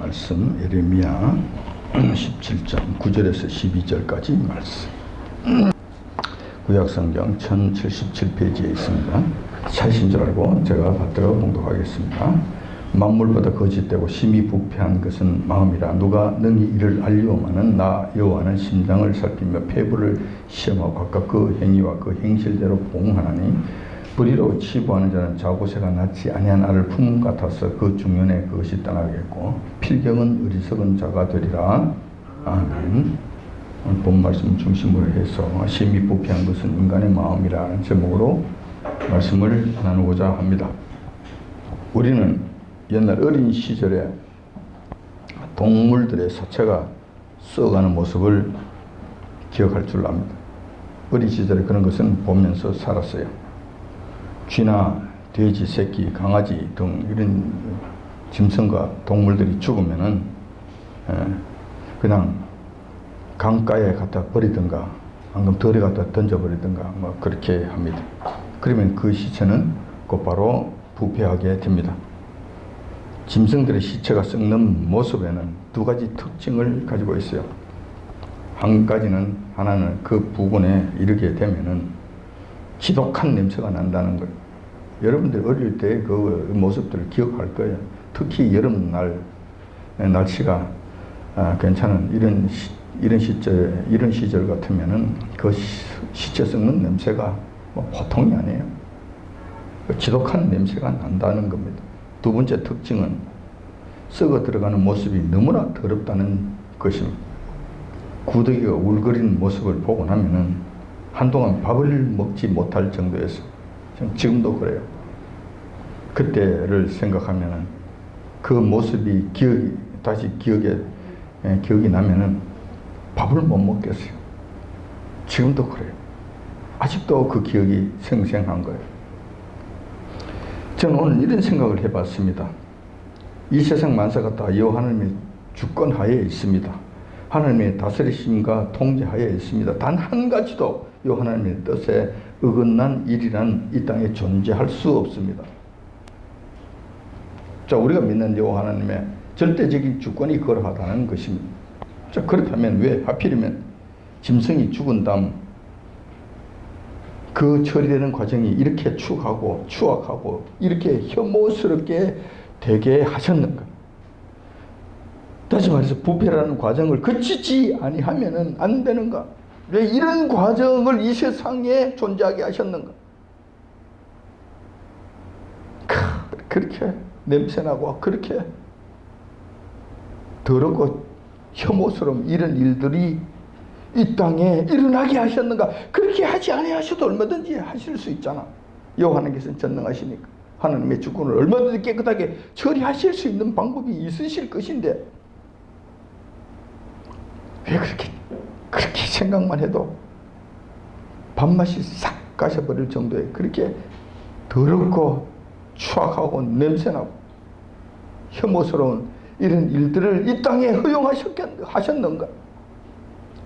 말씀 예레미야 17장 9절에서 12절까지 말씀. 구약성경 1077페이지에 있습니다. 찾으신 줄 알고 제가 받들어 봉독하겠습니다. 만물보다 거짓되고 심히 부패한 것은 마음이라. 누가 능히 이를 알리오마는 나 여호와는 심장을 살피며 폐부를 시험하고 각각 그 행위와 그 행실대로 보응하나니 불의로 치부하는 자는 자고새가 낳지 아니한 알을 품은 같아서 그 중년에 그것이 떠나겠고 필경은 어리석은 자가 되리라. 아멘. 오늘 본 말씀 중심으로 해서 심히 부패한 것은 인간의 마음이라는 제목으로 말씀을 나누고자 합니다. 우리는 옛날 어린 시절에 동물들의 사체가 썩어가는 모습을 기억할 줄 압니다. 어린 시절에 그런 것은 보면서 살았어요. 쥐나 돼지 새끼, 강아지 등 이런 짐승과 동물들이 죽으면은 그냥 강가에 갖다 버리든가 방금 덜에 갖다 던져버리든가 뭐 그렇게 합니다. 그러면 그 시체는 곧바로 부패하게 됩니다. 짐승들의 시체가 썩는 모습에는 두 가지 특징을 가지고 있어요. 하나는 그 부근에 이르게 되면은 지독한 냄새가 난다는 거예요. 여러분들 어릴 때 그 모습들을 기억할 거예요. 특히 여름날 날씨가 괜찮은 이런 시절 같으면은 그 시체 썩는 냄새가 뭐 보통이 아니에요. 지독한 냄새가 난다는 겁니다. 두 번째 특징은 썩어 들어가는 모습이 너무나 더럽다는 것입니다. 구더기가 울거리는 모습을 보고 나면은 한동안 밥을 먹지 못할 정도였어요. 지금도 그래요. 그때를 생각하면은 그 모습이 다시 기억이 나면은 밥을 못 먹겠어요. 지금도 그래요. 아직도 그 기억이 생생한 거예요. 저는 오늘 이런 생각을 해봤습니다. 이 세상 만사가 다 여호와 하나님의 주권 하에 있습니다. 하나님의 다스리심과 통제하에 있습니다. 단 한 가지도 여호와 하나님의 뜻에 어긋난 일이란 이 땅에 존재할 수 없습니다. 자, 우리가 믿는 여호와 하나님의 절대적인 주권이 그러하다는 것입니다. 자, 그렇다면 왜 하필이면 짐승이 죽은 다음 그 처리되는 과정이 이렇게 추악하고 이렇게 혐오스럽게 되게 하셨는가? 다시 말해서 부패라는 과정을 거치지 아니하면은 안 되는가? 왜 이런 과정을 이 세상에 존재하게 하셨는가? 그렇게 냄새나고 그렇게 더럽고 혐오스러운 이런 일들이 이 땅에 일어나게 하셨는가? 그렇게 하지 아니하셔도 얼마든지 하실 수 있잖아. 여호와 하나님께서는 전능하시니까 하나님의 주권을 얼마든지 깨끗하게 처리하실 수 있는 방법이 있으실 것인데 왜 그렇게 생각만 해도 밥맛이 싹 가셔버릴 정도에 그렇게 더럽고 추악하고 냄새나고 혐오스러운 이런 일들을 이 땅에 허용하셨는가?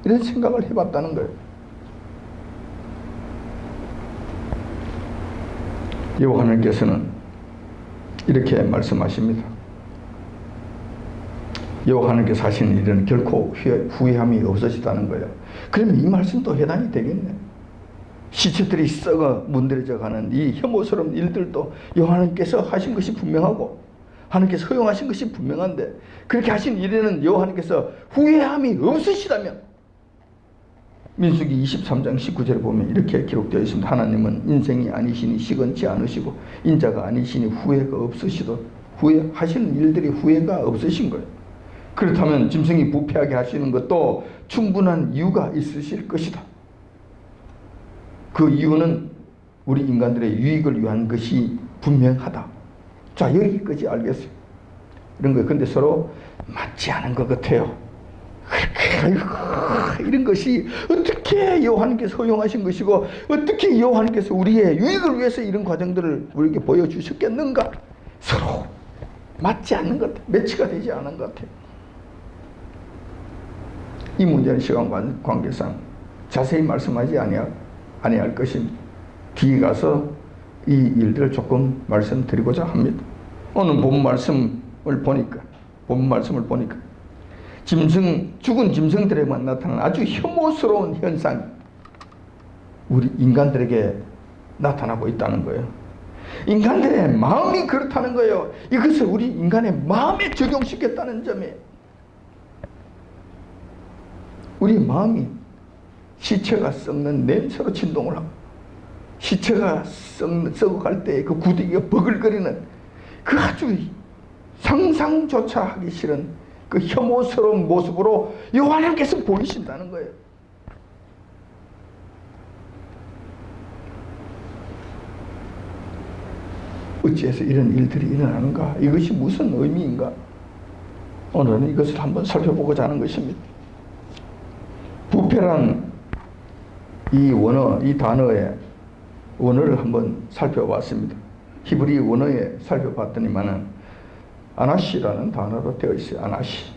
이런 생각을 해봤다는 거예요. 여호와 하나님께서는 이렇게 말씀하십니다. 여호와 하나님께서 하시는 일은 결코 후회함이 없으시다는 거예요. 그러면 이 말씀도 해당이 되겠네. 시체들이 썩어 문드러져 가는 이 혐오스러운 일들도 여호와 하나님께서 하신 것이 분명하고 하나님께서 허용하신 것이 분명한데 그렇게 하신 일에는 여호와 하나님께서 후회함이 없으시다면 민수기 23장 19절에 보면 이렇게 기록되어 있습니다. 하나님은 인생이 아니시니 시건치 않으시고 인자가 아니시니 후회가 없으시도 후회하시는 일들이 후회가 없으신 거예요. 그렇다면 짐승이 부패하게 하시는 것도 충분한 이유가 있으실 것이다. 그 이유는 우리 인간들의 유익을 위한 것이 분명하다. 자, 여기까지 알겠어요. 이런 거예요. 근데 서로 맞지 않은 것 같아요. 이런 것이 어떻게 여호와 하나님께서 허용하신 것이고 어떻게 여호와 하나님께서 우리의 유익을 위해서 이런 과정들을 우리에게 보여주셨겠는가? 서로 맞지 않는 것 같아요. 매치가 되지 않은 것 같아요. 이 문제는 시간 관계상 자세히 말씀하지 아니할 것입니다. 뒤에 가서 이 일들을 조금 말씀드리고자 합니다. 오늘 본 말씀을 보니까 본 말씀을 보니까 죽은 짐승들에만 나타나는 아주 혐오스러운 현상, 우리 인간들에게 나타나고 있다는 거예요. 인간들의 마음이 그렇다는 거예요. 이것을 우리 인간의 마음에 적용시켰다는 점에, 우리 마음이 시체가 썩는 냄새로 진동을 하고, 시체가 썩어갈 때 그 구더기가 버글거리는 그 아주 상상조차 하기 싫은 그 혐오스러운 모습으로 여호와님께서 보이신다는 거예요. 어찌해서 이런 일들이 일어나는가? 이것이 무슨 의미인가? 오늘은 이것을 한번 살펴보고자 하는 것입니다. 부패란 이 원어, 이 단어의 원어를 한번 살펴봤습니다. 히브리 원어에 살펴봤더니만은 아나시라는 단어로 되어 있어요. 아나시.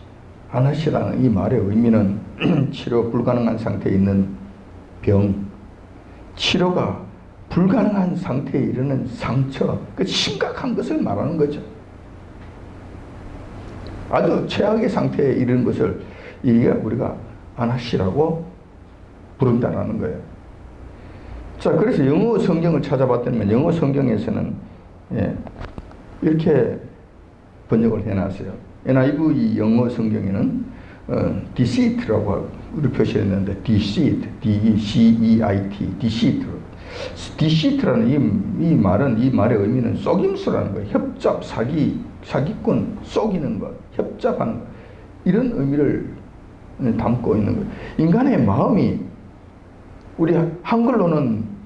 아나시라는 이 말의 의미는 치료 불가능한 상태에 있는 병, 치료가 불가능한 상태에 이르는 상처, 그 심각한 것을 말하는 거죠. 아주 최악의 상태에 이르는 것을 이게 우리가 아나시라고 부른다라는 거예요. 자, 그래서 영어 성경을 찾아봤더니 영어 성경에서는 이렇게 번역을 해놨어요. NIV 영어 성경에는 deceit라고 우리 표시했는데 deceit, D-E-C-E-I-T, deceit. deceit라는 이 말은, 이 말의 의미는 속임수라는 거예요. 협잡, 사기꾼, 속이는 것, 협잡하는 것, 이런 의미를 담고 있는 거예요. 인간의 마음이 우리 한글로는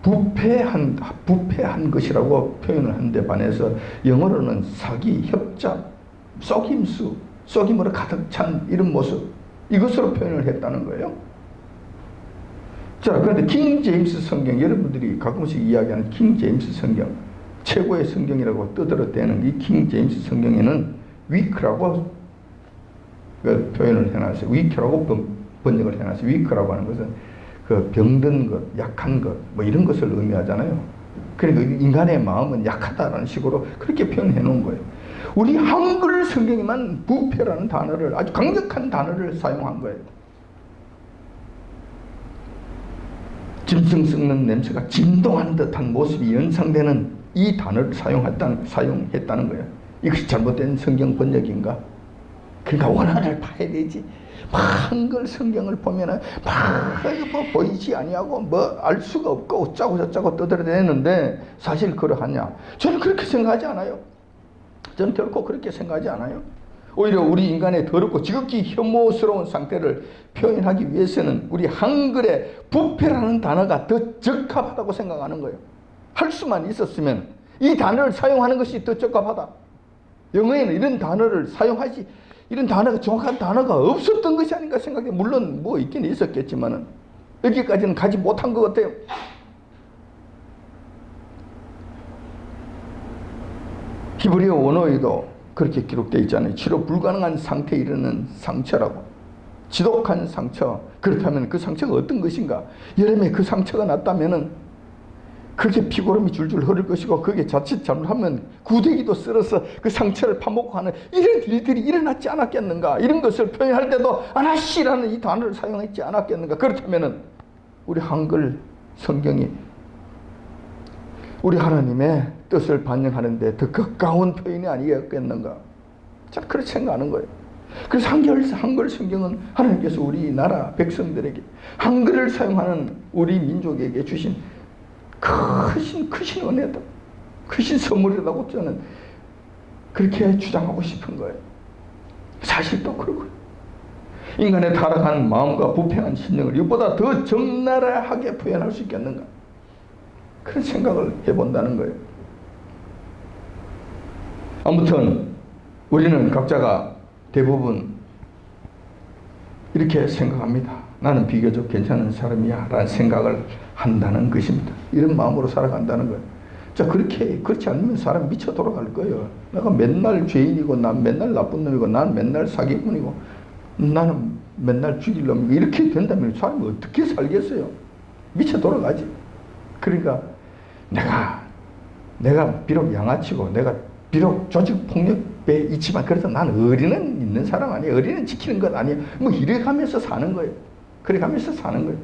부패한 것이라고 표현을 하는데 반해서 영어로는 사기, 협잡, 속임수, 속임으로 가득 찬 이런 모습, 이것으로 표현을 했다는 거예요. 자, 그런데 킹 제임스 성경, 여러분들이 가끔씩 이야기하는 킹 제임스 성경, 최고의 성경이라고 떠들어대는 이 킹 제임스 성경에는 weak라고 표현을 해놨어요. weak라고 번역을 해놨어요. weak라고 하는 것은 그 병든 것, 약한 것, 뭐 이런 것을 의미하잖아요. 그러니까 인간의 마음은 약하다라는 식으로 그렇게 표현해 놓은 거예요. 우리 한글 성경에만 부패라는 단어를, 아주 강력한 단어를 사용한 거예요. 짐승 썩는 냄새가 진동하는 듯한 모습이 연상되는 이 단어를 사용했다는 거예요. 이것이 잘못된 성경 번역인가? 그러니까 원어를 봐야 되지. 한글 성경을 보면은 뭐 보이지 아니하고 뭐 알 수가 없고 어쩌고 저쩌고 떠들어대는데 사실 그러하냐? 저는 그렇게 생각하지 않아요. 저는 결코 그렇게 생각하지 않아요. 오히려 우리 인간의 더럽고 지극히 혐오스러운 상태를 표현하기 위해서는 우리 한글의 부패라는 단어가 더 적합하다고 생각하는 거예요. 할 수만 있었으면 이 단어를 사용하는 것이 더 적합하다. 영어에는 이런 단어를 사용하지, 이런 단어가, 정확한 단어가 없었던 것이 아닌가 생각해요. 물론 뭐 있긴 있었겠지만은 여기까지는 가지 못한 것 같아요. 히브리어 원어에도 그렇게 기록되어 있잖아요. 치료 불가능한 상태에 이르는 상처라고. 지독한 상처. 그렇다면 그 상처가 어떤 것인가? 여름에 그 상처가 났다면은 그렇게 피고름이 줄줄 흐를 것이고, 그게 자칫 잘못하면 구데기도 썰어서 그 상처를 파먹고 하는 이런 일들이 일어났지 않았겠는가? 이런 것을 표현할 때도 아나시라는 이 단어를 사용했지 않았겠는가? 그렇다면은 우리 한글 성경이 우리 하나님의 뜻을 반영하는데 더 가까운 표현이 아니겠는가? 자, 그렇게 생각하는 거예요. 그래서 한글 성경은 하나님께서 우리나라 백성들에게 한글을 사용하는 우리 민족에게 주신 크신 은혜다, 크신 선물이라고 저는 그렇게 주장하고 싶은 거예요. 사실 또 그러고요. 인간의 타락한 마음과 부패한 심령을 이보다 더 적나라하게 표현할 수 있겠는가? 그런 생각을 해본다는 거예요. 아무튼 우리는 각자가 대부분 이렇게 생각합니다. 나는 비교적 괜찮은 사람이야 라는 생각을 한다는 것입니다. 이런 마음으로 살아간다는 거예요. 자, 그렇지 않으면 사람 미쳐 돌아갈 거예요. 내가 맨날 죄인이고, 난 맨날 나쁜 놈이고, 난 맨날 사기꾼이고, 나는 맨날 죽일 놈이고, 이렇게 된다면 사람이 어떻게 살겠어요? 미쳐 돌아가지. 그러니까 내가 비록 양아치고, 내가 비록 조직폭력 배 있지만 그래도 난 의리는 있는 사람 아니야. 의리는 지키는 것 아니야. 뭐 이래 가면서 사는 거예요. 그래 가면서 사는 거예요.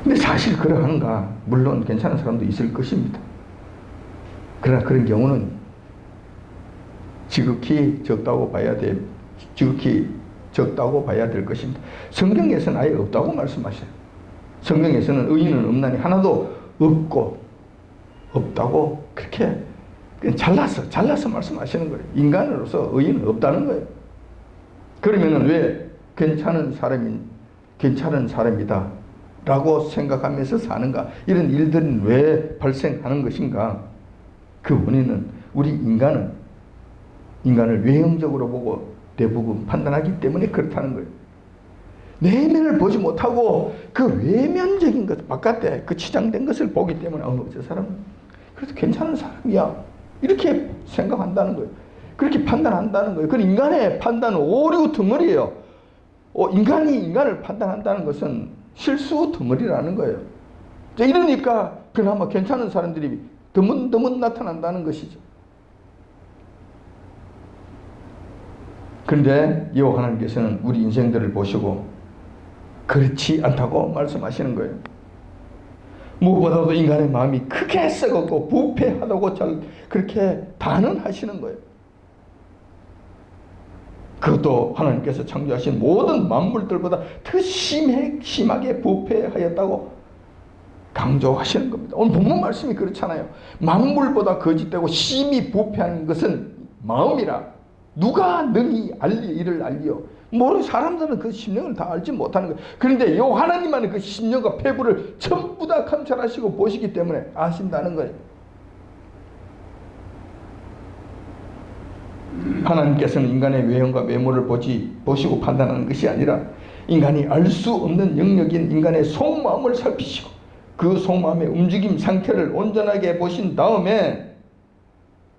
근데 사실 그러한가? 물론 괜찮은 사람도 있을 것입니다. 그러나 그런 경우는 지극히 적다고 봐야 될 것입니다. 성경에서는 아예 없다고 말씀하셔요. 성경에서는 의인은 없나니 하나도 없다고 그렇게 잘라서 말씀하시는 거예요. 인간으로서 의인은 없다는 거예요. 그러면은 왜 괜찮은 사람이다 라고 생각하면서 사는가? 이런 일들은 왜 발생하는 것인가? 그 원인은 우리 인간을 외형적으로 보고 대부분 판단하기 때문에 그렇다는 거예요. 내면을 보지 못하고 그 외면적인 것, 바깥에 그 치장된 것을 보기 때문에 저 사람은 그래도 괜찮은 사람이야 이렇게 생각한다는 거예요. 그렇게 판단한다는 거예요. 그 인간의 판단은 오류 덩어리예요. 인간이 인간을 판단한다는 것은 실수 덩어리라는 거예요. 이러니까 그나마 괜찮은 사람들이 드문드문 나타난다는 것이죠. 그런데 여호와 하나님께서는 우리 인생들을 보시고 그렇지 않다고 말씀하시는 거예요. 무엇보다도 인간의 마음이 크게 썩었고 부패하다고 그렇게 단언하시는 거예요. 그것도 하나님께서 창조하신 모든 만물들보다 더 심하게 부패하였다고 강조하시는 겁니다. 오늘 본문 말씀이 그렇잖아요. 만물보다 거짓되고 심히 부패한 것은 마음이라 누가 능히 이를 알리요. 모르는 사람들은 그 심령을 다 알지 못하는 거예요. 그런데 요 하나님만은 그 심령과 폐부를 전부 다 감찰하시고 보시기 때문에 아신다는 거예요. 하나님께서는 인간의 외형과 외모를 보시고 판단하는 것이 아니라 인간이 알 수 없는 영역인 인간의 속마음을 살피시고 그 속마음의 움직임 상태를 온전하게 보신 다음에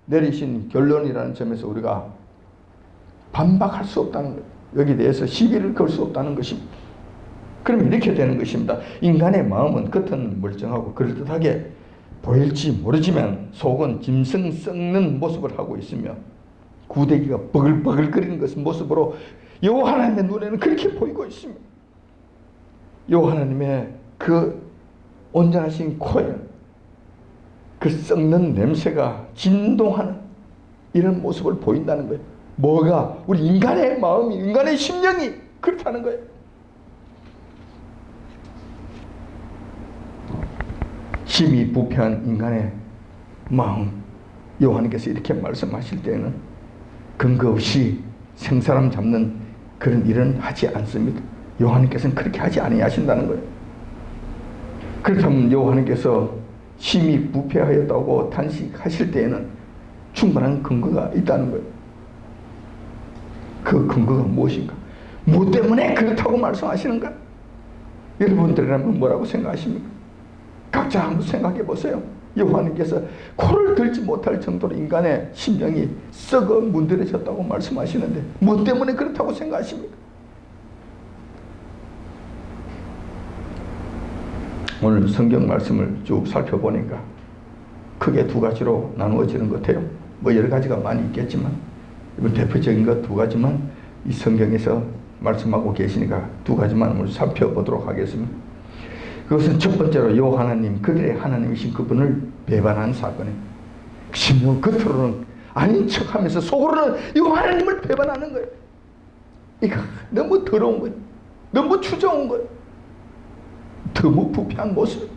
내리신 결론이라는 점에서 우리가 반박할 수 없다는 거예요. 여기에 대해서 시비를 걸 수 없다는 것입니다. 그러면 이렇게 되는 것입니다. 인간의 마음은 겉은 멀쩡하고 그럴듯하게 보일지 모르지만 속은 짐승 썩는 모습을 하고 있으며 구데기가 버글버글거리는 것을 모습으로 여호와 하나님의 눈에는 그렇게 보이고 있습니다. 여호와 하나님의 그 온전하신 코에 그 썩는 냄새가 진동하는 이런 모습을 보인다는 거예요. 뭐가? 우리 인간의 마음이, 인간의 심령이 그렇다는 거예요. 심히 부패한 인간의 마음, 여호와님께서 이렇게 말씀하실 때는 근거 없이 생사람 잡는 그런 일은 하지 않습니다. 여호와님께서는 그렇게 하지 아니하신다는 거예요. 그렇다면 여호와님께서 심히 부패하였다고 탄식하실 때에는 충분한 근거가 있다는 거예요. 그 근거가 무엇인가? 뭐 때문에 그렇다고 말씀하시는가? 여러분들이라면 뭐라고 생각하십니까? 각자 한번 생각해 보세요. 여호와님께서 코를 들지 못할 정도로 인간의 심령이 썩어 문드러졌다고 말씀하시는데 뭐 때문에 그렇다고 생각하십니까? 오늘 성경 말씀을 쭉 살펴보니까 크게 두 가지로 나누어지는 것 같아요. 뭐 여러 가지가 많이 있겠지만 이번 대표적인 것 두 가지만 이 성경에서 말씀하고 계시니까 두 가지만 오늘 살펴보도록 하겠습니다. 그것은 첫 번째로 여호와 하나님, 그들의 하나님이신 그분을 배반한 사건이에요. 심령 겉으로는 아닌 척하면서 속으로는 여호와 하나님을 배반하는 거예요. 이거 너무 더러운 거예요. 너무 추저온 거예요. 너무 부패한 모습.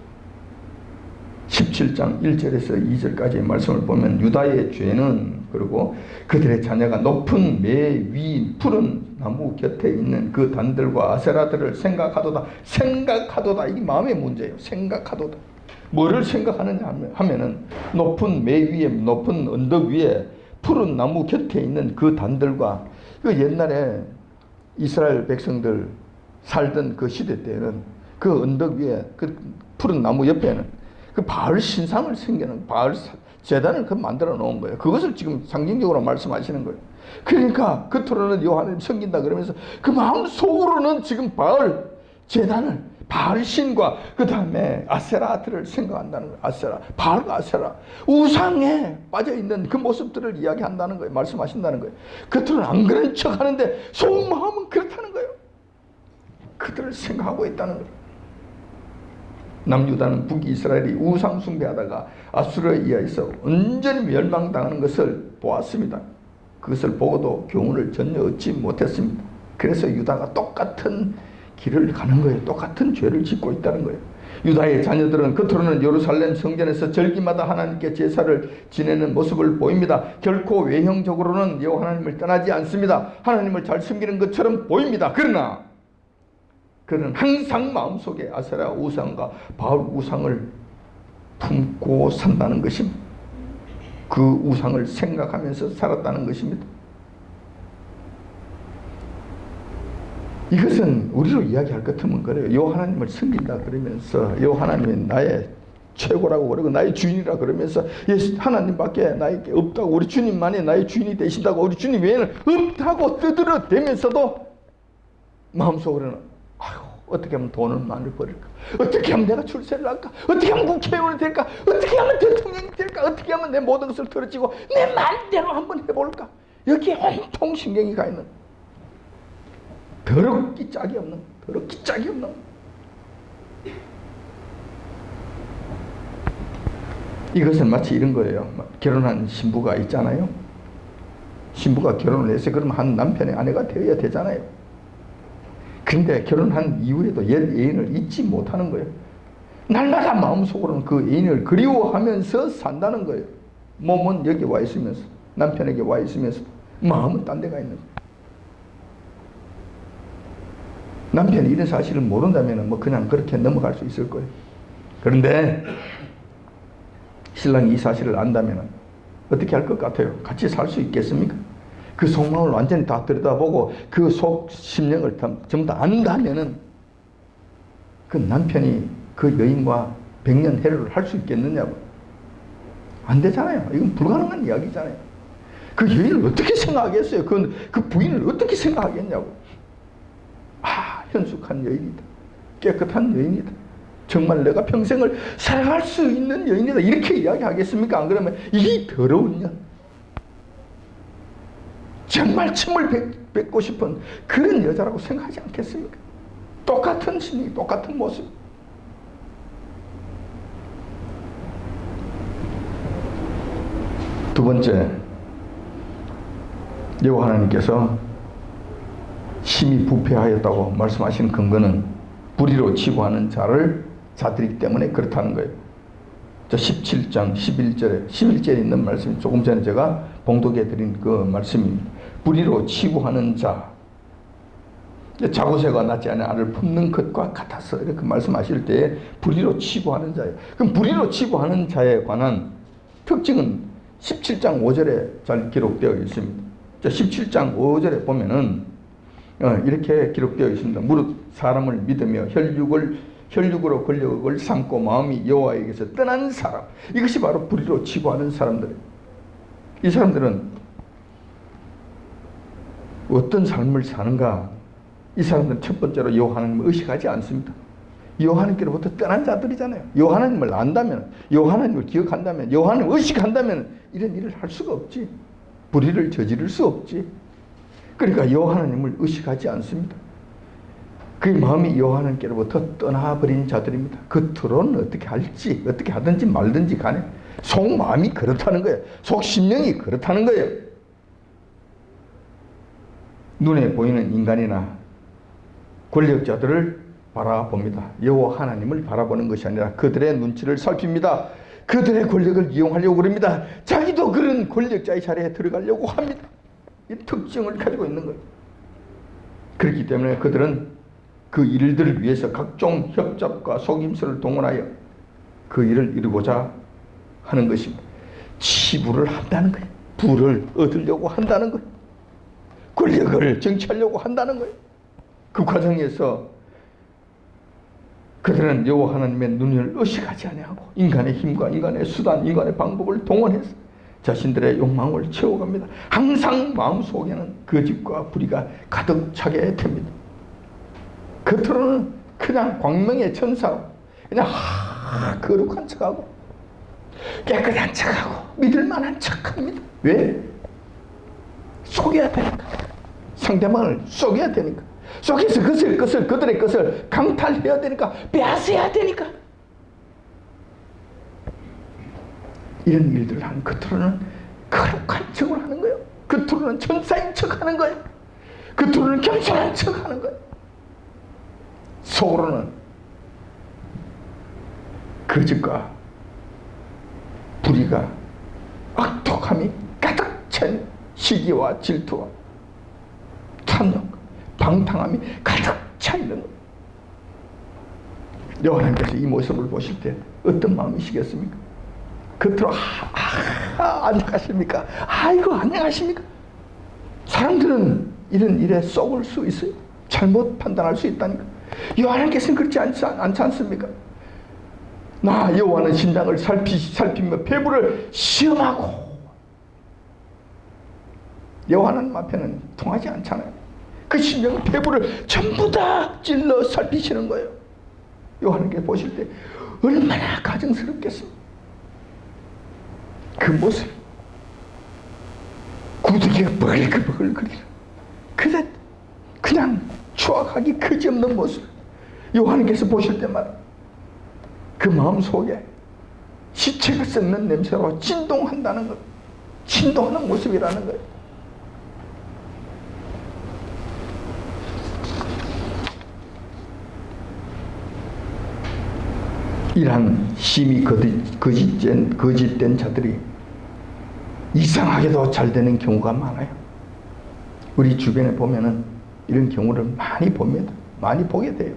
17장 1절에서 2절까지의 말씀을 보면 유다의 죄는 그리고 그들의 자녀가 높은 매 위 푸른 나무 곁에 있는 그 단들과 아세라들을 생각하도다. 이 마음의 문제예요. 생각하도다. 뭐를 생각하느냐 하면은 높은 매 위에, 높은 언덕 위에 푸른 나무 곁에 있는 그 단들과 그 옛날에 이스라엘 백성들 살던 그 시대 때는 그 언덕 위에 그 푸른 나무 옆에는 그 바알 신상을 섬기는 바알 제단을 그 만들어 놓은 거예요. 그것을 지금 상징적으로 말씀하시는 거예요. 그러니까 겉으로는 여호와 하나님 섬긴다 그러면서 그 마음 속으로는 지금 바알 제단을 바알신과 그 다음에 아세라들을 생각한다는 거예요. 아세라, 바알과 아세라, 우상에 빠져있는 그 모습들을 이야기한다는 거예요. 말씀하신다는 거예요. 겉으로는 안 그런 척 하는데 속마음은 그렇다는 거예요. 그들을 생각하고 있다는 거예요. 남유다는 북이스라엘이 우상 숭배하다가 아수르에 의해서 온전히 멸망당하는 것을 보았습니다. 그것을 보고도 교훈을 전혀 얻지 못했습니다. 그래서 유다가 똑같은 길을 가는 거예요. 똑같은 죄를 짓고 있다는 거예요. 유다의 자녀들은 겉으로는 예루살렘 성전에서 절기마다 하나님께 제사를 지내는 모습을 보입니다. 결코 외형적으로는 여호와 하나님을 떠나지 않습니다. 하나님을 잘 숨기는 것처럼 보입니다. 그러나 그는 항상 마음속에 아세라 우상과 바알 우상을 품고 산다는 것입니다. 그 우상을 생각하면서 살았다는 것입니다. 이것은 우리로 이야기할 것 같으면 그래요. 여호와 하나님을 섬긴다 그러면서 여호와 하나님이 나의 최고라고 그러고 나의 주인이라 그러면서 하나님밖에 나에게 없다고, 우리 주님만이 나의 주인이 되신다고, 우리 주님 외에는 없다고 떠들어대면서도 마음속으로는 아유, 어떻게 하면 돈을 많이 벌을까? 어떻게 하면 내가 출세를 할까? 어떻게 하면 국회의원이 될까? 어떻게 하면 대통령이 될까? 어떻게 하면 내 모든 것을 털어지고 내 마음대로 한번 해볼까? 여기에 온통 신경이 가 있는, 더럽기 짝이 없는, 이것은 마치 이런 거예요. 결혼한 신부가 있잖아요. 신부가 결혼을 해서 그러면 한 남편의 아내가 되어야 되잖아요. 근데 결혼한 이후에도 옛 애인을 잊지 못하는 거예요. 날마다 마음속으로는 그 애인을 그리워하면서 산다는 거예요. 몸은 여기 와 있으면서, 남편에게 와 있으면서 마음은 딴 데가 있는 거예요. 남편이 이런 사실을 모른다면 뭐 그냥 그렇게 넘어갈 수 있을 거예요. 그런데 신랑이 이 사실을 안다면 어떻게 할 것 같아요? 같이 살 수 있겠습니까? 그 속마음을 완전히 다 들여다보고 그 속 심령을 전부 다 안다면은 그 남편이 그 여인과 백년해로를 할 수 있겠느냐고. 안 되잖아요. 이건 불가능한 이야기잖아요. 그 여인을 어떻게 생각하겠어요? 그 부인을 어떻게 생각하겠냐고. 현숙한 여인이다. 깨끗한 여인이다. 정말 내가 평생을 살아갈 수 있는 여인이다. 이렇게 이야기하겠습니까? 안 그러면 이 더러운 년, 정말 침을 뱉고 싶은 그런 여자라고 생각하지 않겠습니까? 똑같은 신이, 똑같은 모습. 두 번째, 여호와 하나님께서 심히 부패하였다고 말씀하시는 근거는 불의로 치부하는 자들이기 때문에 그렇다는 거예요. 17장 11절에 있는 말씀이 조금 전에 제가 봉독해 드린 그 말씀입니다. 불의로 치부하는 자, 자고새가 낳지 않은 알을 품는 것과 같아서 이렇게 말씀하실 때 불의로 치부하는 자예요. 그럼 불의로 치부하는 자에 관한 특징은 17장 5절에 잘 기록되어 있습니다. 17장 5절에 보면은 이렇게 기록되어 있습니다. 무릇 사람을 믿으며 혈육으로 권력을 삼고 마음이 여호와에게서 떠난 사람, 이것이 바로 불의로 치부하는 사람들이에요. 이 사람들은 어떤 삶을 사는가? 이 사람들은 첫 번째로 여호와 하나님을 의식하지 않습니다. 여호와 하나님께로부터 떠난 자들이잖아요. 여호와 하나님을 안다면, 여호와 하나님을 기억한다면, 여호와 하나님을 의식한다면 이런 일을 할 수가 없지. 불의를 저지를 수 없지. 그러니까 여호와 하나님을 의식하지 않습니다. 그 마음이 여호와 하나님께로부터 떠나버린 자들입니다. 겉으로는 어떻게 할지, 어떻게 하든지 말든지 간에 속마음이 그렇다는 거예요. 속심령이 그렇다는 거예요. 눈에 보이는 인간이나 권력자들을 바라봅니다. 여호와 하나님을 바라보는 것이 아니라 그들의 눈치를 살핍니다. 그들의 권력을 이용하려고 그럽니다. 자기도 그런 권력자의 자리에 들어가려고 합니다. 이 특징을 가지고 있는 거예요. 그렇기 때문에 그들은 그 일들을 위해서 각종 협잡과 속임수를 동원하여 그 일을 이루고자 하는 것입니다. 치부를 한다는 거예요. 부를 얻으려고 한다는 거예요. 권력을 쟁취하려고 한다는 거예요. 그 과정에서 그들은 여호와 하나님의 눈을 의식하지 아니하고 인간의 힘과 인간의 수단, 인간의 방법을 동원해서 자신들의 욕망을 채워갑니다. 항상 마음속에는 거짓과 불의가 가득 차게 됩니다. 겉으로는 그냥 광명의 천사, 그냥 거룩한 척하고 깨끗한 척하고 믿을만한 척합니다. 왜? 속여야 되니까. 상대방을 속여야 되니까. 속여서 그들의 것을 강탈해야 되니까, 빼앗아야 되니까. 이런 일들을 하는, 겉으로는 거룩한 척을 하는 거예요. 겉으로는 천사인 척 하는 거예요. 겉으로는 겸손한 척 하는 거예요. 속으로는 거짓과 불의가, 악독함이 가득 찬 시기와 질투와 탐욕, 방탕함이 가득 차 있는 거예요. 여호와께서 이 모습을 보실 때 어떤 마음이시겠습니까? 겉으로 안녕하십니까? 아이고 안녕하십니까? 사람들은 이런 일에 속을 수 있어요. 잘못 판단할 수 있다니까. 여호와께서는 그렇지 않지 않습니까? 나 여호와는 신장을 살피며 폐부를 시험하고. 여호와는 앞에는 통하지 않잖아요. 그 심령 폐부를 전부 다 찔러 살피시는 거예요. 여호와께 보실 때 얼마나 가증스럽겠습니까? 그 모습, 구두기가 버글버글거리는, 그냥 추악하기 그지없는 모습. 여호와께서 보실 때마다 그 마음 속에 시체가 썩는 냄새로 진동한다는 것, 진동하는 모습이라는 거예요. 이러한 심히 거짓된 자들이 이상하게도 잘 되는 경우가 많아요. 우리 주변에 보면은 이런 경우를 많이 봅니다. 많이 보게 돼요.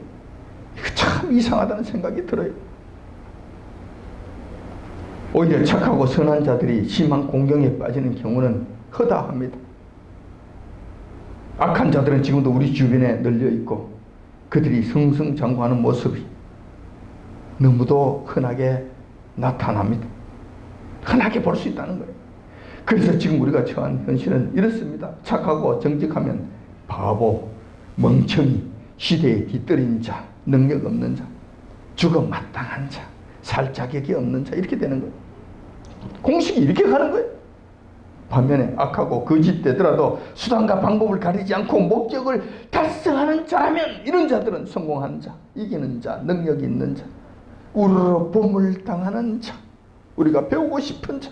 이거 참 이상하다는 생각이 들어요. 오히려 착하고 선한 자들이 심한 공경에 빠지는 경우는 허다합니다. 악한 자들은 지금도 우리 주변에 널려 있고 그들이 승승장구하는 모습이 너무도 흔하게 나타납니다. 흔하게 볼 수 있다는 거예요. 그래서 지금 우리가 처한 현실은 이렇습니다. 착하고 정직하면 바보, 멍청이, 시대에 뒤떨어진 자, 능력 없는 자, 죽어 마땅한 자, 살 자격이 없는 자, 이렇게 되는 거예요. 공식이 이렇게 가는 거예요. 반면에 악하고 거짓되더라도 수단과 방법을 가리지 않고 목적을 달성하는 자라면 이런 자들은 성공한 자, 이기는 자, 능력이 있는 자, 우르르 보물당하는 자, 우리가 배우고 싶은 자,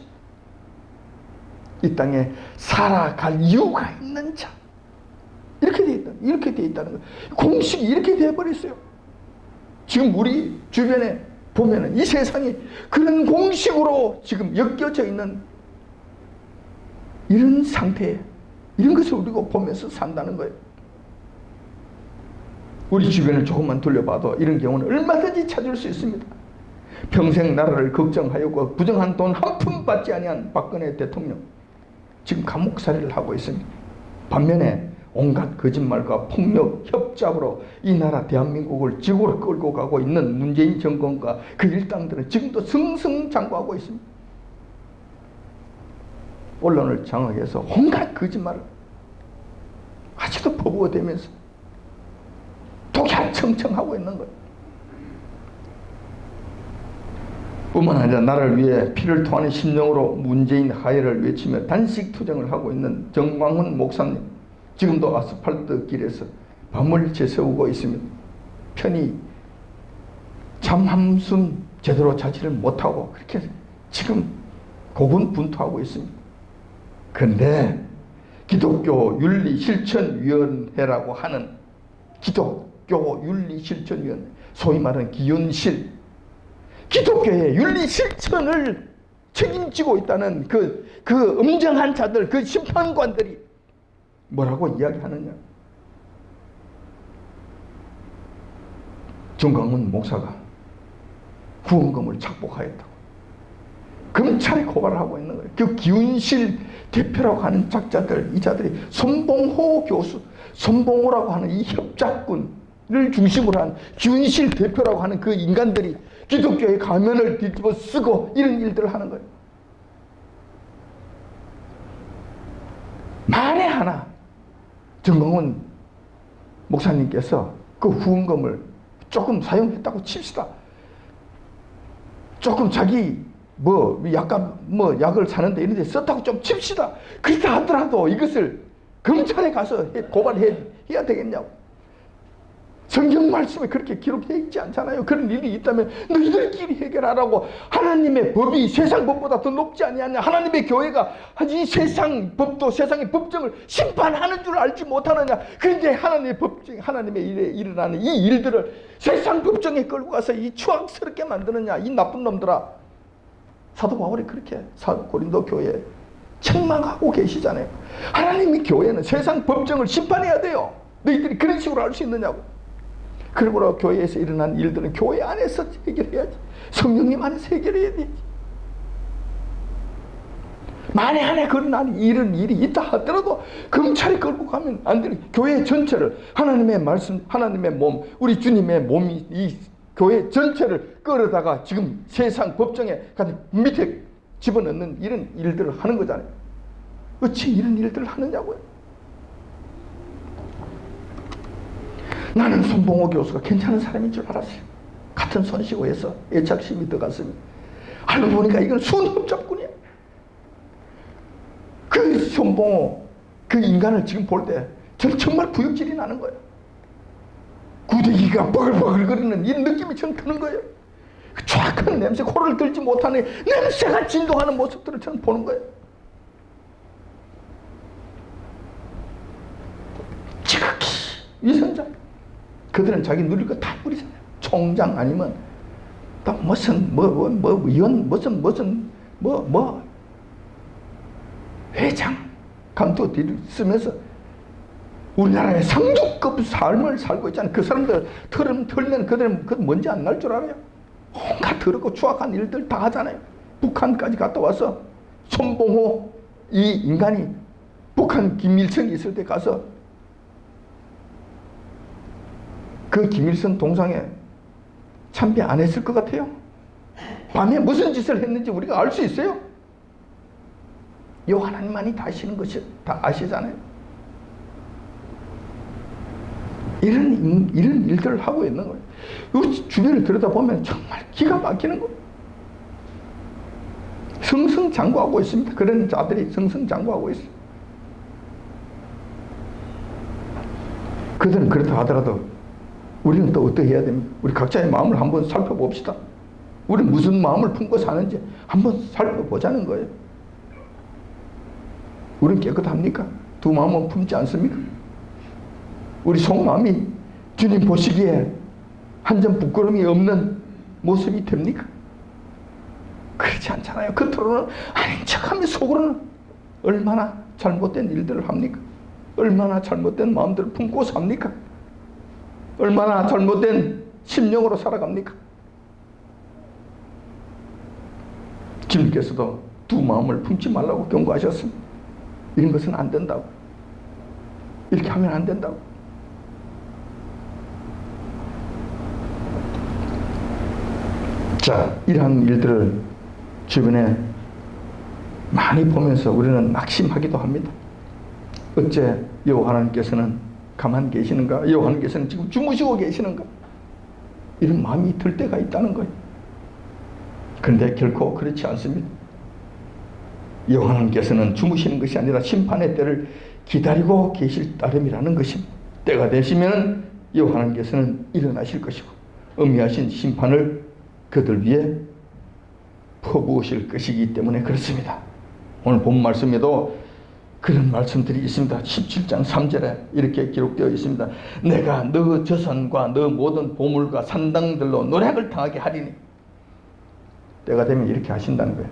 이 땅에 살아갈 이유가 있는 자, 이렇게 돼 있다는 거예요. 공식이 이렇게 돼버렸어요. 지금 우리 주변에 보면은 이 세상이 그런 공식으로 지금 엮여져 있는 이런 상태에, 이런 것을 우리가 보면서 산다는 거예요. 우리 주변을 조금만 돌려봐도 이런 경우는 얼마든지 찾을 수 있습니다. 평생 나라를 걱정하였고 부정한 돈 한 푼 받지 아니한 박근혜 대통령, 지금 감옥살이를 하고 있습니다. 반면에 온갖 거짓말과 폭력, 협잡으로 이 나라 대한민국을 지구로 끌고 가고 있는 문재인 정권과 그 일당들은 지금도 승승장구하고 있습니다. 언론을 장악해서 온갖 거짓말을 아직도 퍼부어대면서 독야청청하고 있는 거예요. 뿐만 아니라 나를 위해 피를 토하는 심령으로 문재인 하야를 외치며 단식 투쟁을 하고 있는 정광훈 목사님, 지금도 아스팔트 길에서 밤을 새세우고 있습니다. 편히 잠 한숨 제대로 자지를 못하고 그렇게 지금 고군분투하고 있습니다. 그런데 기독교 윤리실천위원회라고 하는, 기독교 윤리실천위원회, 소위 말하는 기윤실, 기독교의 윤리실천을 책임지고 있다는 그 엄정한 자들, 그 심판관들이 뭐라고 이야기하느냐. 정광훈 목사가 후원금을 착복하였다고 검찰에 고발을 하고 있는 거예요. 그 기운실 대표라고 하는 작자들, 이 자들이 손봉호 교수, 손봉호라고 하는 이 협작군을 중심으로 한 기운실 대표라고 하는 그 인간들이 기독교의 가면을 뒤집어 쓰고 이런 일들을 하는 거예요. 만에 하나 정광훈 목사님께서 그 후원금을 조금 사용했다고 칩시다. 조금 자기 약을 사는데 이런 데 썼다고 좀 칩시다. 그렇다 하더라도 이것을 검찰에 가서 고발해야 되겠냐고. 성경 말씀에 그렇게 기록되어 있지 않잖아요. 그런 일이 있다면 너희들끼리 해결하라고. 하나님의 법이 세상 법보다 더 높지 아니하냐. 하나님의 교회가 이 세상 법도 세상의 법정을 심판하는 줄 알지 못하느냐. 그런데 하나님의 법정, 하나님의 일에 일어나는 이 일들을 세상 법정에 끌고 가서 이 추악스럽게 만드느냐. 이 나쁜 놈들아. 사도 바울이 그렇게 고린도 교회에 책망하고 계시잖아요. 하나님의 교회는 세상 법정을 심판해야 돼요. 너희들이 그런 식으로 할 수 있느냐고. 그러므로 교회에서 일어난 일들은 교회 안에서 해결해야지. 성령님 안에서 해결해야 되지. 만에 하나 그런 이런 일이 있다 하더라도 검찰에 끌고 가면 안 되는. 교회 전체를 하나님의 말씀, 하나님의 몸, 우리 주님의 몸이 이 교회 전체를 끌어다가 지금 세상 법정에 밑에 집어넣는 이런 일들을 하는 거잖아요. 어찌 이런 일들을 하느냐고요. 나는 손봉호 교수가 괜찮은 사람인 줄 알았어요. 같은 손시고에서 애착심이 들어갔습니다. 알고 보니까 이건 순흡접군이야. 그 손봉호 그 인간을 지금 볼 때 저는 정말 구역질이 나는 거예요. 구데기가 버글버글거리는 이런 느낌이 저는 드는 거예요. 쫙한 냄새, 코를 들지 못하는 냄새가 진동하는 모습들을 저는 보는 거예요. 지극히 위선자. 그들은 자기 누릴 거 다 누리잖아요. 총장 아니면 또 무슨 회장 감독들이 쓰면서 우리나라의 상주급 삶을 살고 있잖아요. 그 사람들 털면 그들은 뭔지 안 날 줄 알아요. 온갖 더럽고 추악한 일들 다 하잖아요. 북한까지 갔다 와서 손봉호 이 인간이 북한 김일성이 있을 때 가서 그 김일성 동상에 참배 안 했을 것 같아요. 밤에 무슨 짓을 했는지 우리가 알 수 있어요. 요 하나님만이 다 아시는 것이 다 아시잖아요. 이런 일들을 하고 있는 거예요. 이 주변을 들여다보면 정말 기가 막히는 거예요. 승승장구하고 있습니다. 그런 자들이 승승장구하고 있어요. 그들은 그렇다 하더라도 우리는 또 어떻게 해야 됩니까? 우리 각자의 마음을 한번 살펴봅시다. 우리는 무슨 마음을 품고 사는지 한번 살펴보자는 거예요. 우리는 깨끗합니까? 두 마음은 품지 않습니까? 우리 속마음이 주님 보시기에 한 점 부끄러움이 없는 모습이 됩니까? 그렇지 않잖아요. 겉으로는 아닌 척하며 속으로는 얼마나 잘못된 일들을 합니까? 얼마나 잘못된 마음들을 품고 삽니까? 얼마나 잘못된 심령으로 살아갑니까? 주님께서도 두 마음을 품지 말라고 경고하셨습니다. 이런 것은 안 된다고. 이렇게 하면 안 된다고. 자, 이러한 일들을 주변에 많이 보면서 우리는 낙심하기도 합니다. 어째 여호와 하나님께서는 가만히 계시는가? 여호와 하나님께서는 지금 주무시고 계시는가? 이런 마음이 들 때가 있다는 거예요. 그런데 결코 그렇지 않습니다. 여호와 하나님께서는 주무시는 것이 아니라 심판의 때를 기다리고 계실 따름이라는 것입니다. 때가 되시면 여호와 하나님께서는 일어나실 것이고 엄미하신 심판을 그들 위에 퍼부으실 것이기 때문에 그렇습니다. 오늘 본 말씀에도 그런 말씀들이 있습니다. 17장 3절에 이렇게 기록되어 있습니다. 내가 너 저산과 너 모든 보물과 산당들로 노략을 당하게 하리니. 때가 되면 이렇게 하신다는 거예요.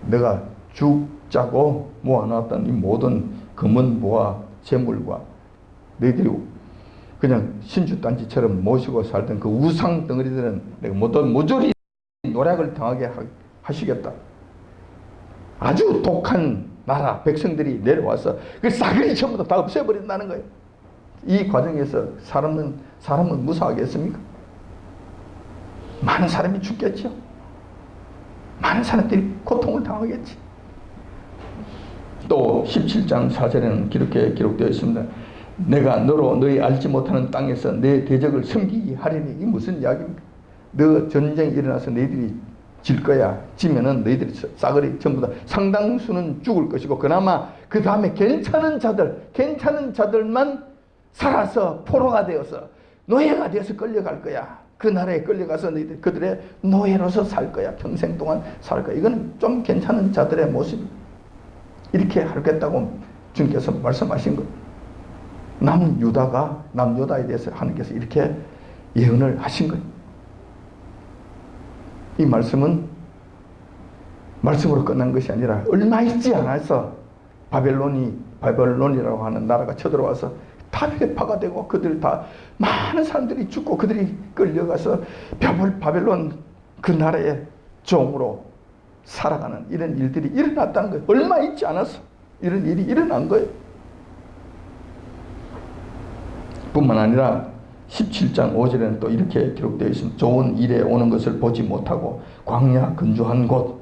내가 죽 짜고 모아놨던 이 모든 금은 모아 재물과 너희들이 그냥 신주단지처럼 모시고 살던 그 우상 덩어리들은 내가 모조리 노략을 당하게 하시겠다. 아주 독한 나라 백성들이 내려와서 그 싸그리 전부 다 없애버린다는 거예요. 이 과정에서 사람은 무사하겠습니까? 많은 사람이 죽겠죠. 많은 사람들이 고통을 당하겠지. 또 17장 4절에는 이렇게 기록되어 있습니다. 내가 너로 너희 알지 못하는 땅에서 내 대적을 섬기게 하려니. 이게 무슨 이야기입니까? 너 전쟁이 일어나서 너희들이 질 거야. 지면은 너희들이 싸그리 전부 다 상당수는 죽을 것이고, 그나마 그 다음에 괜찮은 자들만 살아서 포로가 되어서 노예가 되어서 끌려갈 거야. 그 나라에 끌려가서 너희들 그들의 노예로서 살 거야. 평생 동안 살 거야. 이건 좀 괜찮은 자들의 모습. 이렇게 하겠다고 주님께서 말씀하신 거예요. 남유다에 대해서 하나님께서 이렇게 예언을 하신 거예요. 이 말씀은 말씀으로 끝난 것이 아니라 얼마 있지 않아서 바벨론이라고 하는 나라가 쳐들어와서 다 회파가 되고, 그들 다 많은 사람들이 죽고 그들이 끌려가서 바벨론 그 나라의 종으로 살아가는 이런 일들이 일어났다는 거예요. 얼마 있지 않아서 이런 일이 일어난 거예요. 뿐만 아니라 17장 5절에는 또 이렇게 기록되어 있습니다. 좋은 일에 오는 것을 보지 못하고 광야 건조한 곳,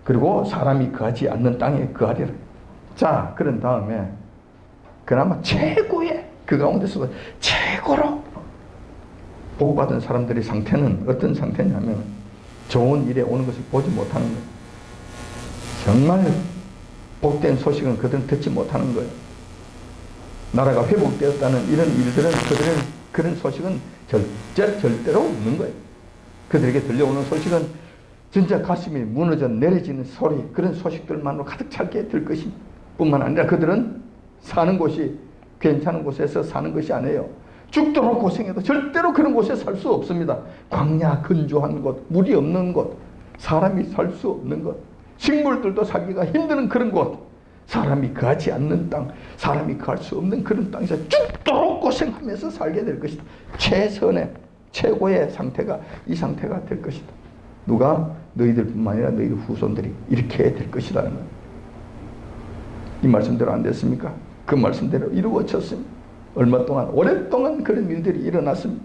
그리고 사람이 거하지 않는 땅에 거하리라. 자, 그런 다음에 그나마 최고의, 그 가운데서 최고로 복받은 사람들의 상태는 어떤 상태냐면, 좋은 일에 오는 것을 보지 못하는 거예요. 정말 복된 소식은 그들은 듣지 못하는 거예요. 나라가 회복되었다는 이런 일들은, 그들은 그런 소식은 절대로 없는 거예요. 그들에게 들려오는 소식은 진짜 가슴이 무너져 내려지는 소리, 그런 소식들만으로 가득 찰게 될 것이 뿐만 아니라, 그들은 사는 곳이 괜찮은 곳에서 사는 것이 아니에요. 죽도록 고생해도 절대로 그런 곳에 살 수 없습니다. 광야 건조한 곳, 물이 없는 곳, 사람이 살 수 없는 곳, 식물들도 살기가 힘든 그런 곳, 사람이 거하지 않는 땅, 사람이 거할 수 없는 그런 땅에서 죽도록 고생하면서 살게 될 것이다. 최선의, 최고의 상태가 이 상태가 될 것이다. 누가? 너희들뿐만 아니라 너희 후손들이 이렇게 될 것이라는 거예요. 이 말씀대로 안 됐습니까? 그 말씀대로 이루어졌습니다. 얼마 동안, 오랫동안 그런 일들이 일어났습니다.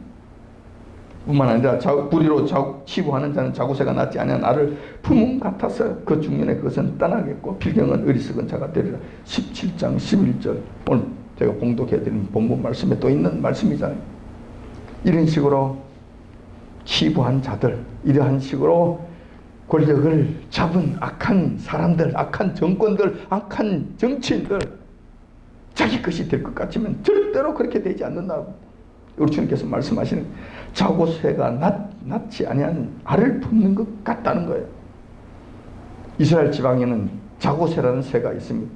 뿐만 아니라 불의로 치부하는 자는 자구새가 낫지 아니한 알을 품음 같아서 그 중년에 그것은 떠나겠고 필경은 어리석은 자가 되리라. 17장 11절, 오늘 제가 봉독해드린 본문 말씀에 또 있는 말씀이잖아요. 이런 식으로 치부한 자들, 이러한 식으로 권력을 잡은 악한 사람들, 악한 정권들, 악한 정치인들, 자기 것이 될 것 같지만 절대로 그렇게 되지 않는다고 우리 주님께서 말씀하시는, 자고새가 낫지 아니한 알을 품는 것 같다는 거예요. 이스라엘 지방에는 자고새라는 새가 있습니다.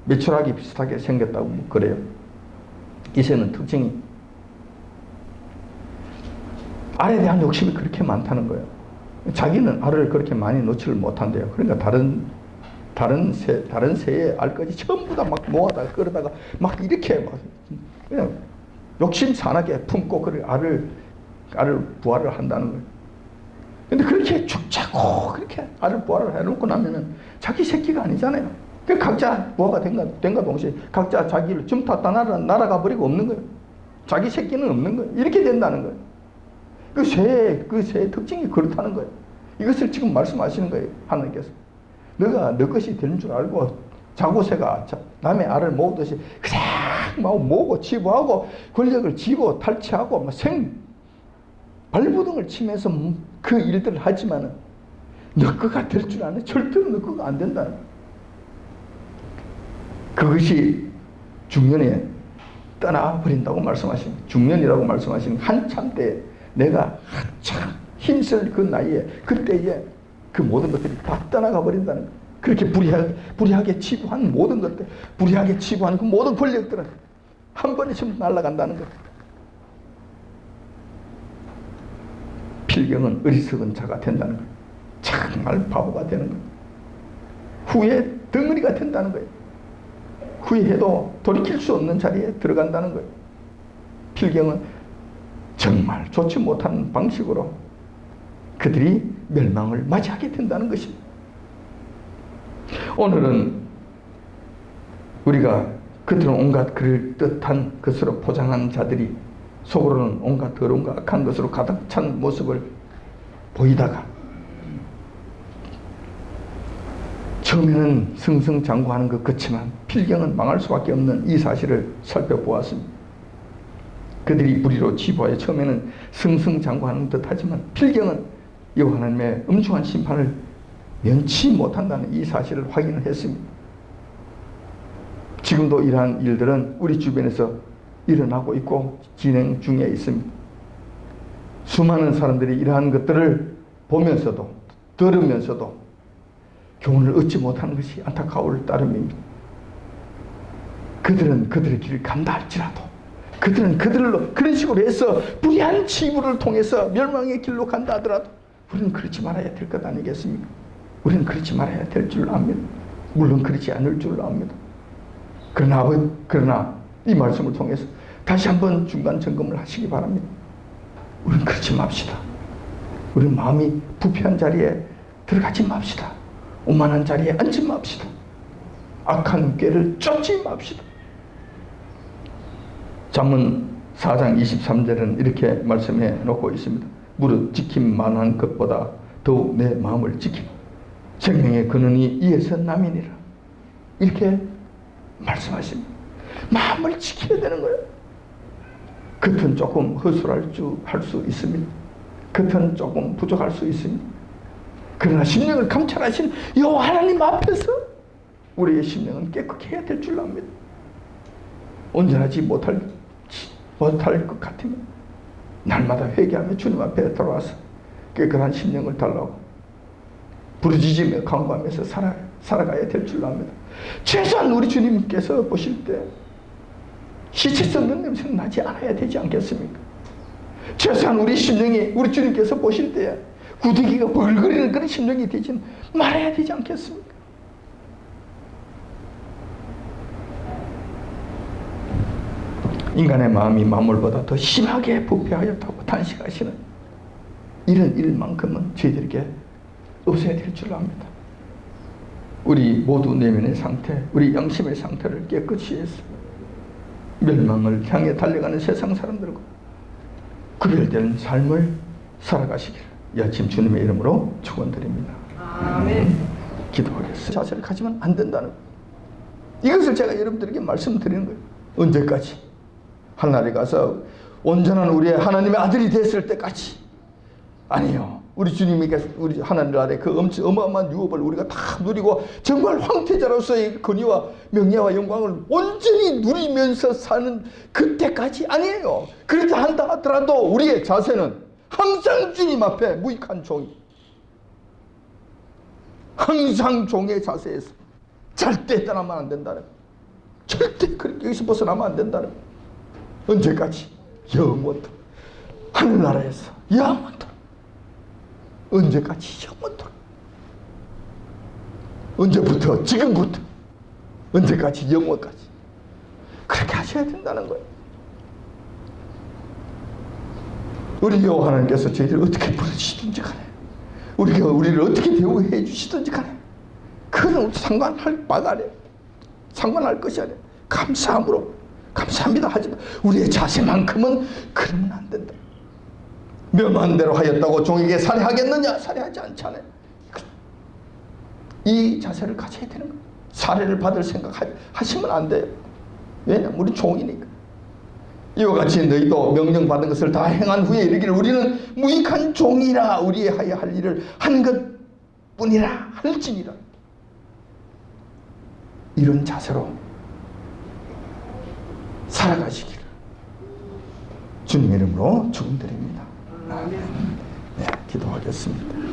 메추라기 비슷하게 생겼다고 그래요. 이 새는 특징이 알에 대한 욕심이 그렇게 많다는 거예요. 자기는 알을 그렇게 많이 놓지를 못한대요. 그러니까 다른 새의 알까지 전부 다 막 모아다가 끌어다가 막 이렇게 막 그냥 욕심산하게 품고 그 알을 부화를 한다는 거예요. 근데 그렇게 죽자고 그렇게 알을 부화를 해놓고 나면은 자기 새끼가 아니잖아요. 그 각자 부화가 된가 동시에 각자 자기를 좀 다 날아가 버리고 없는 거예요. 자기 새끼는 없는 거예요. 이렇게 된다는 거예요. 그 새의 특징이 그렇다는 거예요. 이것을 지금 말씀하시는 거예요. 하나님께서. 너가 너 것이 되는 줄 알고 자고새가 남의 알을 모으듯이 그냥 막 모으고 치부하고 권력을 쥐고 탈취하고 막 발부둥을 치면서 그 일들을 하지만은 너 거가 될 줄 아네. 절대로 너 거가 안 된다. 그것이 중년에 떠나버린다고 말씀하십니다. 중년이라고 말씀하시는 한참 때, 내가 한참 힘쓸 그 나이에, 그때에 그 모든 것들이 다 떠나가 버린다는 거예요. 그렇게 불의하게 치부한 모든 것들, 불의하게 치부한 그 모든 권력들은 한 번에 전부 날아간다는 거예요. 필경은 어리석은 자가 된다는 거예요. 정말 바보가 되는 거예요. 후회 덩어리가 된다는 거예요. 후회해도 돌이킬 수 없는 자리에 들어간다는 거예요. 필경은 정말 좋지 못한 방식으로 그들이 멸망을 맞이하게 된다는 것입니다. 오늘은 우리가 겉으로는 온갖 그럴듯한 것으로 포장한 자들이 속으로는 온갖 더러움과 악한 것으로 가득 찬 모습을 보이다가 처음에는 승승장구하는 것 같지만 필경은 망할 수밖에 없는 이 사실을 살펴보았습니다. 그들이 불의로 치부하여 처음에는 승승장구하는 듯 하지만 필경은 여호와 하나님의 엄중한 심판을 면치 못한다는 이 사실을 확인을 했습니다. 지금도 이러한 일들은 우리 주변에서 일어나고 있고 진행 중에 있습니다. 수많은 사람들이 이러한 것들을 보면서도 들으면서도 교훈을 얻지 못하는 것이 안타까울 따름입니다. 그들은 그들의 길을 간다 할지라도 그들은 그들로 그런 식으로 해서 불의한 치부를 통해서 멸망의 길로 간다 하더라도 우리는 그렇지 말아야 될 것 아니겠습니까? 우리는 그렇지 말아야 될 줄 압니다. 물론 그렇지 않을 줄 압니다. 그러나 이 말씀을 통해서 다시 한번 중간 점검을 하시기 바랍니다. 우리는 그렇지 맙시다. 우리는 마음이 부패한 자리에 들어가지 맙시다. 오만한 자리에 앉지 맙시다. 악한 꾀를 쫓지 맙시다. 잠언 4장 23절은 이렇게 말씀해 놓고 있습니다. 무릇 지킴만한 것보다 더욱 내 마음을 지키고 생명의 근원이 이에서 남이니라. 이렇게 말씀하십니다. 마음을 지켜야 되는 거예요. 겉은 조금 허술할 수 있습니다. 겉은 조금 부족할 수 있습니다. 그러나 심령을 감찰하신 여호와 하나님 앞에서 우리의 심령은 깨끗해야 될 줄 압니다. 온전하지 못할 것 같으면 날마다 회개하며 주님 앞에 돌아와서 깨끗한 심령을 달라고 부르짖으며 간구하면서 살아가야 될 줄 압니다. 최소한 우리 주님께서 보실 때 시체 썩는 냄새는 나지 않아야 되지 않겠습니까? 최소한 우리 심령이 우리 주님께서 보실 때 구더기가 벌거리는 그런 심령이 되지 말아야 되지 않겠습니까? 인간의 마음이 만물보다 더 심하게 부패하였다고 탄식하시는 이런 일만큼은 저희들에게 없어야 될 줄 압니다. 우리 모두 내면의 상태, 우리 양심의 상태를 깨끗이 해서 멸망을 향해 달려가는 세상 사람들과 구별되는 삶을 살아가시기를 이 아침 주님의 이름으로 축원드립니다. 아멘. 기도하겠습니다. 자세를 가지면 안 된다는 것. 이것을 제가 여러분들에게 말씀드리는 거예요. 언제까지? 하늘에 가서 온전한 우리의 하나님의 아들이 됐을 때까지. 아니요. 우리 주님께서 우리 하나님 아래 그 어마어마한 유업을 우리가 다 누리고 정말 황태자로서의 권위와 명예와 영광을 온전히 누리면서 사는 그때까지 아니에요. 그렇게 한다 하더라도 우리의 자세는 항상 주님 앞에 무익한 종이, 항상 종의 자세에서 절대 떠나면 안 된다는 거예요. 절대 그렇게 여기서 벗어나면 안 된다는 거예요. 언제까지? 영원토록. 하늘나라에서 영원토록. 언제까지? 영원토록. 언제부터? 지금부터. 언제까지? 영원까지. 그렇게 하셔야 된다는 거예요. 우리 여호와 하나님께서 저희를 어떻게 부르시든지 간에, 우리가 우리를 어떻게 대우해 주시든지 간에, 그건 상관할 바가 아니에요. 상관할 것이 아니에요. 감사함으로 감사합니다 하지만 우리의 자세만큼은 그러면 안 된다. 명한 대로 하였다고 종에게 살해하겠느냐? 살해하지 않잖아요. 이 자세를 가져야 되는 거예요. 살해를 받을 생각 하시면 안 돼요. 왜냐하면 우리 종이니까. 이와 같이 너희도 명령받은 것을 다 행한 후에 이르기를 우리는 무익한 종이라 우리의 하여야 할 일을 한 것뿐이라 할지니라. 이런 자세로 살아가시기를 주님의 이름으로 축원드립니다. 아멘. 네, 기도하겠습니다.